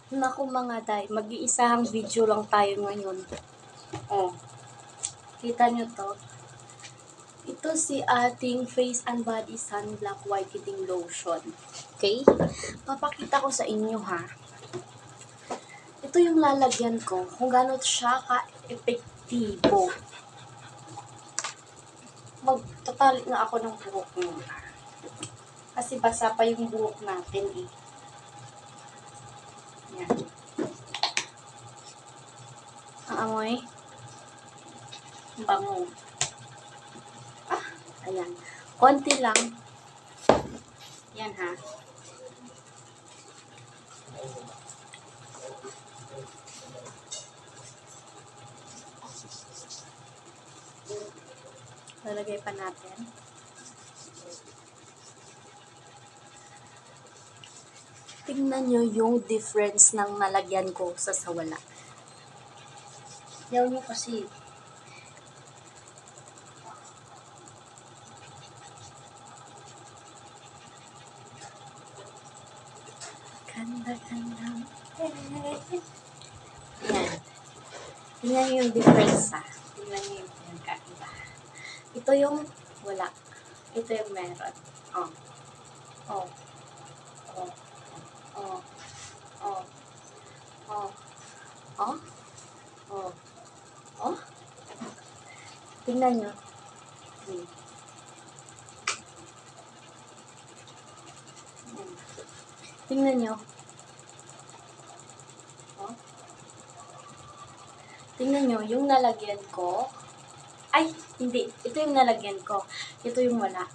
Naku mga day, mag-iisahang video lang tayo ngayon. Oh, kita nyo to? Ito si ating Face and Body Sunblock Whitening Lotion. Okay? Papakita ko sa inyo ha. Ito yung lalagyan ko kung gaano siya ka-epektibo. Magtatalit na ako ng buhok muna. Kasi basa pa yung buhok natin eh. Yan. Ang amoy. Bango. Ayan. Konti lang. Yan ha. Lalagay pa natin. Tingnan nyo yung difference ng nalagyan ko sa wala. Yaw nyo kasi. Ganda-ganda. Yan. Tingnan nyo yung difference ha. Tingnan nyo yung pinagkaiba. Ito yung wala. Ito yung meron. Oh. Oh. Oh. Oh. Oh. Oh. Oh. Oh. Oh. Tingnan nyo. Tingnan nyo. Oh. Tingnan nyo, yung nalagyan ko. Ay, hindi. Ito yung nalagyan ko. Ito yung wala.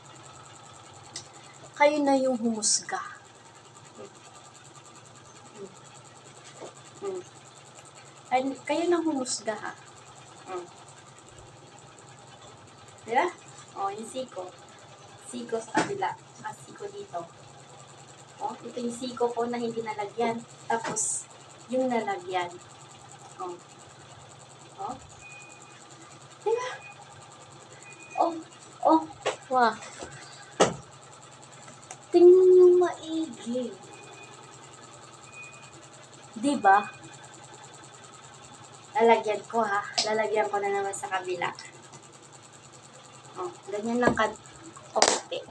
Kayo na yung humusga. Ay, kayo na humusga ha. Diba? O, yung siko. Siko sa kabila. Siko dito. O, ito yung siko ko na hindi nalagyan. Tapos, yung nalagyan. O. O. Diba? O. O. Wah. Tingnan nyo maigi. Diba? Lalagyan ko ha. Lalagyan ko na naman sa kabila. O, ganyan lang ka. Okay.